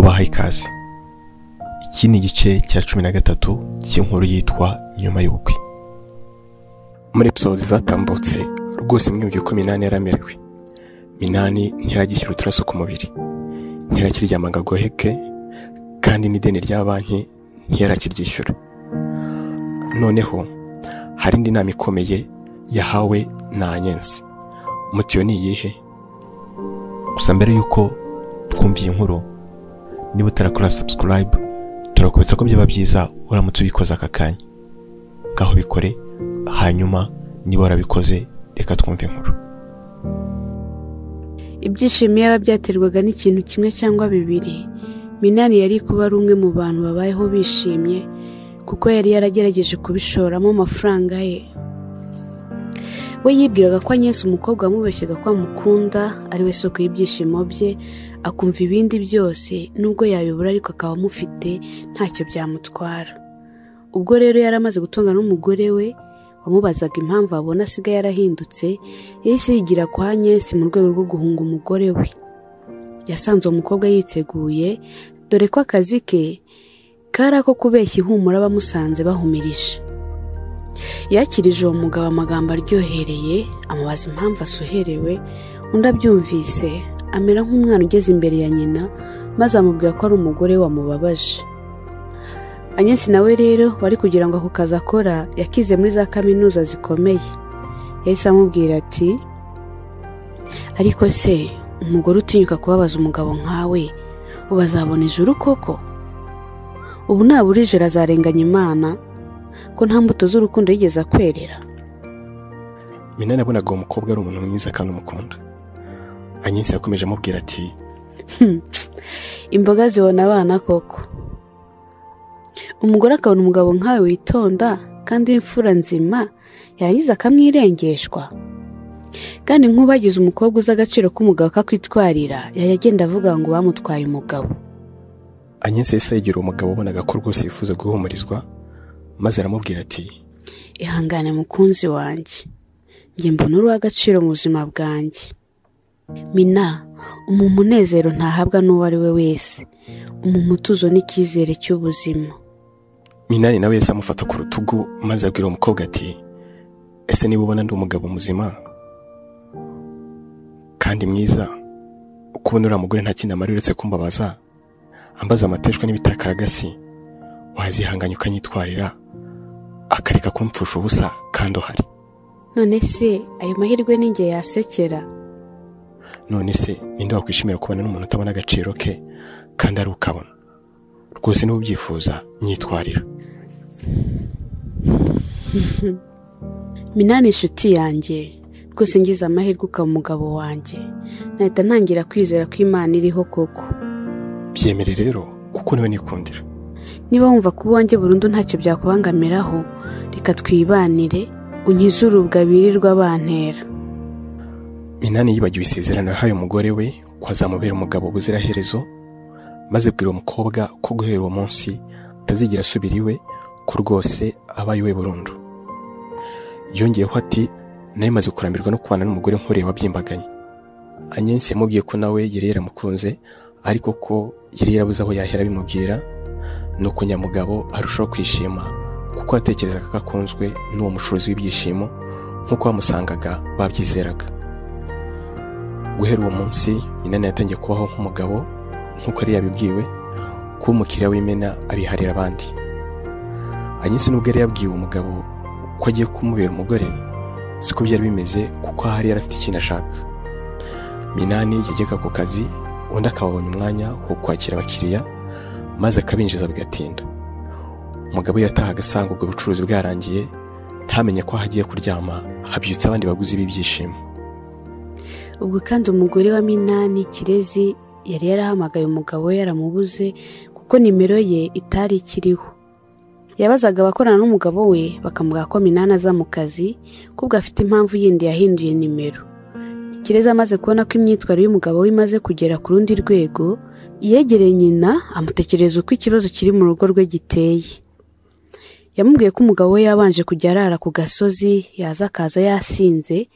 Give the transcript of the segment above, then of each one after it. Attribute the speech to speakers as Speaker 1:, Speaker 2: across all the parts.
Speaker 1: tubaha ikaze. Iki ni igice cya 13 cy'inkuru yitwa Nyuma y'ubukwe. Muri episode zatambutse rwose mwumviye ko Minani yaramerewe. Minani ntiragishyira uturaso ku mubiri, ntirakiryamaga goheke, kandi n'ideni rya banki ntiyarakiryishyura. Noneho hari indi nama ikomeye yahawe na Agnes. Mutiyo ni iyihe? Gusa mbere yuko twumviye inkuru, niba utarakora subscribe, turakubitsa ko byaba byiza uramutse ubikoze aka kanya. Gaho bikore, hanyuma niba warabikoze reka twumve inkuru.
Speaker 2: Ibyishimo yaba byaterwaga n'ikintu kimwe cyangwa bibiri. Minani yari kuba ari umwe mu bantu babayeho bishimye, kuko yari yaragerageje kubishoramo amafaranga ye. We yibwiraga ko Agnes umukobwa wamubeshyaga ko amukunda ari we soko y'ibyishimo bye, akumva ibindi byose nubwo yabibura ariko akaba amufite ntacyo byamutwara. Ubwo rero yaramaze gutunga n'umugore we wamubazaga impamvu abona asigaye yarahindutse, yahise yigira kwa Agnes mu rwego rwo guhunga umugore we. Yasanze uwo mukobwa yiteguye, dore ko akazi ke kari ako kubeshya ihumura abamusanze bahumirije. Yakirije uwo mugabo amagambo aryohereye, amubaza impamvu asuherewe. Undi abyumvise amera nk'umwana ugeze imbere ya nyina, maze amubwira ko ari umugore wamubabaje. Agnes nawe rero wari kugira ngo ako kazi akora yakize muri za kaminuza zikomeye, yahise amubwira ati, ariko se umugore utinyuka kubabaza umugabo nkawe ubazabona ijuru koko? Ubu nabura ijoro azarenganya Imana ko nta mbuto z'urukundo yigeze akwerera.
Speaker 1: Minani abonaga uwo mukobwa ari umuntu mwiza kandi umukunda. Agnes yakomeje amubwira ati,
Speaker 2: imboga zibona abana koko. Umugore akabona umugabo nkawe witonda kandi w'imfura nzima, yarangiza akamwirengeshwa. Kandi nk'ubagize umukobwa uzi agaciro k'umugabo akakwitwarira, yagenda avuga ngo bamutwaye umugabo.
Speaker 1: Agnes yahise yigira umugabo ubonaga ko rwose yifuza guhumurizwa, maze aramubwira ati,
Speaker 2: ihangane mukunzi wanjye, njye mbona uri uw'agaciro mu buzima bwanjye. Mina, umunezero ntahabwa n'uwo ari we wese, umutuzo n'icyizere cy'ubuzima.
Speaker 1: Minani nawe yahise amufata ku rutugu, maze abwira umukobwa ati, ese niba ubona ndi umugabo muzima kandi mwiza, ukubona uriya mugore nta kindi amara uretse kumbabaza, ambaza amateshwa n'ibitakaragasi, wazihanganya ukanyitwarira akareka kumpfusha ubusa kandi uhari.
Speaker 2: None se ayo mahirwe ninjye yasekera?
Speaker 1: None se ninde wakwishimira kubana n'umuntu utabona agaciro ke kandi ari ukabona? Rwose niba ubyifuza nyitwarira.
Speaker 2: Minani inshuti yanjye, rwose ngize amahirwe ukaba umugabo wanjye, nahita ntangira kwizera ko Imana iriho koko.
Speaker 1: Byemere rero kuko niwe nikundira.
Speaker 2: Niba wumva ko uwanjye burundu ntacyo byakubangamiraho, reka twibanire, unkize urubwa birirwa bantera.
Speaker 1: Minani yibagiwe isezerano yahaye umugore we ko azamubera umugabo ubuziraherezo, maze bwira umukobwa ko guhera uwo munsi atazigira asubira iwe, ko rwose abaye we burundu. Yongeyeho ati, nawe maze kurambirwa no kubana n'umugore nk'uriya wabyimbaganye. Agnes yamubwiye ko nawe yari yaramukunze, ariko ko yari yarabuze aho yahera bimubwira, nuko nyamugabo arushaho kwishima kuko yatekerezaga ko akunzwe n'uwo mucuruzi w'ibyishimo nk'uko bamusangaga babyizeraga. Guhera uwo munsi Minani yatangiye kubaho nk'umugabo nk'uko yari yabibwiwe, kuba umukiriya w'imena abiharira abandi. Agnes nubwo yari yabwiwe umugabo ko agiye kumubera umugore, siko byari bimeze kuko ahari yari afite ikintu ashaka. Minani yajyaga ku kazi, undi akababonye umwanya wo kwakira abakiriya, maze akabinjiza bigatinda. Umugabo yatahaga asanga ubwo bucuruzi bwarangiye, ntamenye ko hagiye kuryama, habyutse abandi baguzi b'ibyishimo.
Speaker 2: Ubwo kandi umugore wa Minani, Kirezi, yari yarahamagaye umugabo we yaramubuze kuko nimero ye itari ikiriho. Yabazaga abakorana n'umugabo we, bakamubwira ko Minani aza mu kazi, kubwo afite impamvu yindi yahinduye nimero. Kirezi amaze kubona ko imyitwarire y'umugabo we imaze kugera ku rundi rwego, yegereye nyina amutekereza uko ikibazo kiri mu rugo rwe giteye. Yamubwiye ko umugabo we yabanje kujya arara ku gasozi, yaza akaza yasinze,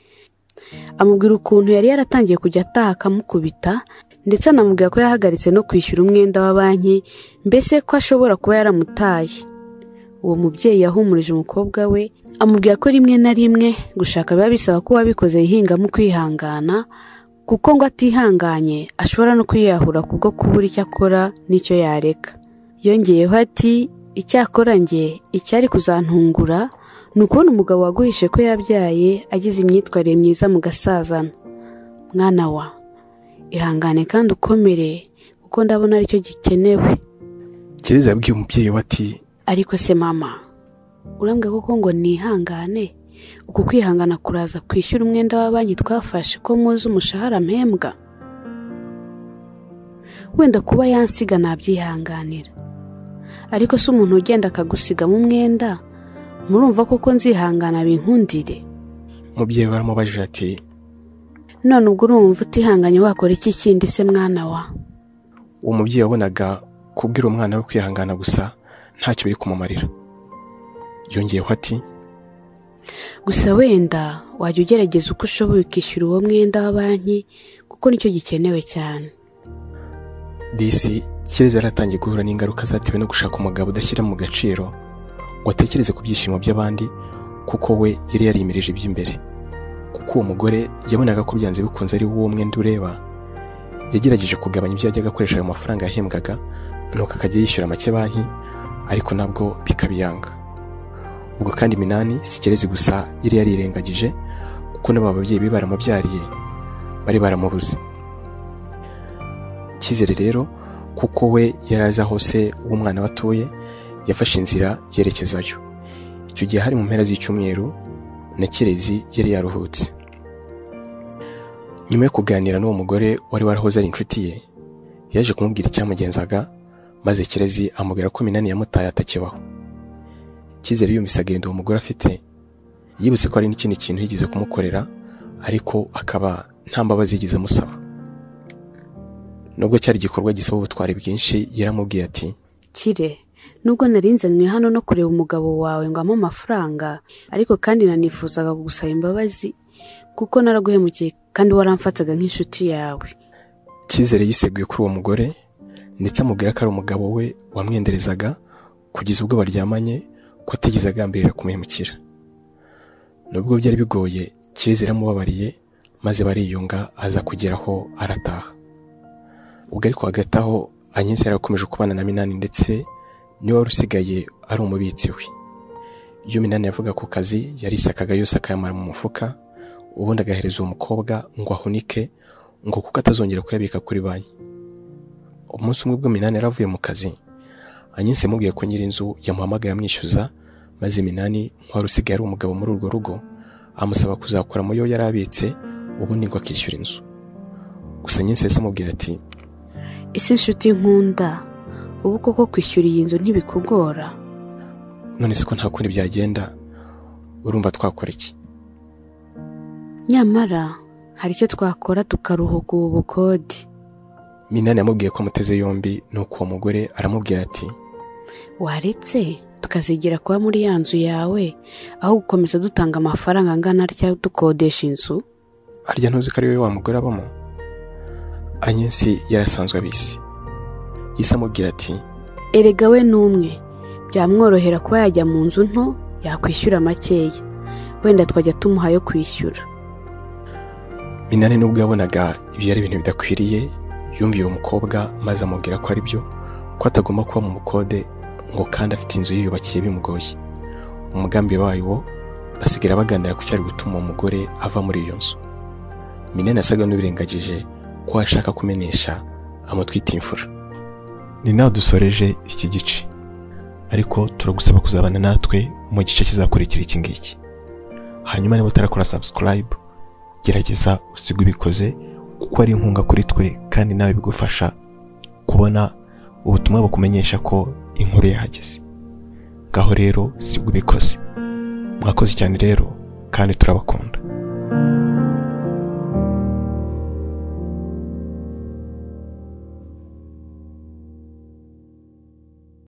Speaker 2: amubwira ukuntu yari yaratangiye kujya ataha akamukubita, ndetse anamubwira ko yahagaritse no kwishyura umwenda wa banki, mbese ko ashobora kuba yaramutaye. Uwo mubyeyi yahumurije umukobwa we, amubwira ko rimwe na rimwe gushaka biba bisaba ko uwabikoze yihingamo kwihangana, kuko ngo atihanganye ashobora no kwiyahura kubwo kubura icyo akora n'icyo yareka. Yongeyeho ati, icyakora njye icyari kuzantungura ni ukubona umugabo waguhishe ko yabyaye agize imyitwarire myiza mu gasazana. Mwana wa, ihangane kandi ukomere, kuko ndabona aricyo gikenewe.
Speaker 1: Kirezi yabwiye umubyeyi we ati,
Speaker 2: ariko se mama, urambwira koko ngo nihangane? Uku kwihangana kuraza kwishyura umwenda wa banki twafashe ko muzi umushahara mpembwa? Wenda kuba yansiga nabyihanganira, ariko se umuntu ugenda akagusiga mu mwenda, murumva koko nzihangana binkundire?
Speaker 1: umubyeyi we aramubajije ati,
Speaker 2: none ubwo urumva utihanganye wakora iki kindi se mwana wa?
Speaker 1: uwo mubyeyi wabonaga kubwira umwana we kwihangana gusa ntacyo biri kumumarira. Yongeyeho ati,
Speaker 2: gusa wenda wajya ugerageza uko ushoboye ukishyura uwo mwenda wa banki, kuko nicyo gikenewe cyane.
Speaker 1: Disi Kirezi yaratangiye guhura n'ingaruka zatewe no gushaka umugabo udashyira mu gaciro ngo atekereze ku byishimo by'abandi, kuko we yari yarimirije iby'imbere. Kuko uwo mugore yabonaga ko byanze bikunze ari uwo mwenda ureba, yagerageje kugabanya ibyo yajyaga akoresha ayo mafaranga yahembwaga, nuko akajya yishyura make banki, ariko nabwo bikabiyanga. Ubwo kandi Minani si Kirezi gusa yari yarirengagije, kuko n'aba babyeyi be baramubyariye bari baramubuze. Cyizere rero kuko we yari azi aho se w'umwana we atuye, yafashe inzira yerekezayo. Icyo gihe hari mu mpera z'icyumweru, na Kirezi yari yaruhutse. Nyuma yo kuganira n'uwo mugore wari warahoze ari inshuti ye, yaje kumubwira icyamugenzaga, maze Kirezi amubwira ko Minani yamutaye atakibaho. Cyizere yumvise agenda uwo mugore afite, yibutse ko hari n'ikindi kintu yigeze kumukorera, ariko akaba nta mbabazi yigeze amusaba. Nubwo cyari igikorwa gisaba ubutwari bwinshi, yaramubwiye ati,
Speaker 2: Kire, nubwo narinzanywe hano no kureba umugabo wawe ngo ampe amafaranga, ariko kandi nanifuzaga kugusaba imbabazi, kuko naraguhemukiye kandi waramfataga nk'inshuti yawe.
Speaker 1: Cyizere yiseguye kuri uwo mugore, ndetse amubwira ko ari umugabo we wamwenderezaga kugeza ubwo baryamanye, ko atigeze agambirira kumuhemukira. Nubwo byari bigoye, Cyizere amubabariye, maze bariyunga, aza kugeraho arataha. Ubwo ariko hagati aho Agnes yarakomeje kubana na Minani, ndetse niwe wari usigaye ari umubitsi we. Iyo Minani yavuga ku kazi, yarisakaga yose akayamara mu mufuka, ubundi agahereza uwo mukobwa ngo ahunike, ngo kuko atazongera kuyabika kuri banki. Umunsi umwe bwo Minani yaravuye mu kazi, Agnes yamubwiye ko nyir'inzu yamuhamagaye amwishyuza, maze Minani nk'uwari usigaye ari umugabo muri urwo rugo, amusaba kuzakora mu yo yari abitse, ubundi ngo akishyura inzu. Gusa Agnes yahise amubwira ati,
Speaker 2: ese nshuti nkunda, ubu koko kwishyura iyi nzu ntibikugora?
Speaker 1: none se ko nta kundi byagenda, urumva twakora iki?
Speaker 2: Nyamara hari icyo twakora tukaruhuka ubu bukode.
Speaker 1: Minani yamubwiye ko amuteze yombi, nuko uwo mugore aramubwira ati,
Speaker 2: waretse tukazigira kuba muri ya nzu yawe, aho gukomeza dutanga amafaranga angana atya dukodesha inzu?
Speaker 1: harya ntuzi ko ari wowe wa mugore abamo? Agnes yarasanzwe abisi. Yise amubwira ati,
Speaker 2: erega we n'umwe byamworohera kuba yajya mu nzu nto yakwishyura makeya, wenda twajya tumuha yo kwishyura.
Speaker 1: Minani nubwo yabonaga ibyo ari ibintu bidakwiriye, yumviye uwo mukobwa, maze amubwira ko ari byo, ko atagomba kuba mu bukode, ngo kandi afite inzu yiyubakiye bimugoye. Umugambi wayo basigara baganira ku cyari gutuma umugore ava muri iyo nzu. Minani yasaga n'ubirengagije ko ashaka kumenesha amutwita imfura. Ni nawe dusoreje iki gice, ariko turagusaba kuzabana natwe mu gice kizakurikira iki ngiki. Hanyuma niba utarakora subscribe, gerageza usiga ubikoze, kuko ari inkunga kuri twe, kandi nawe bigufasha kubona ubutumwa bukumenyesha ko inkuru yahageze. Ngaho rero siga ubikoze. Mwakoze cyane rero, kandi turabakunda.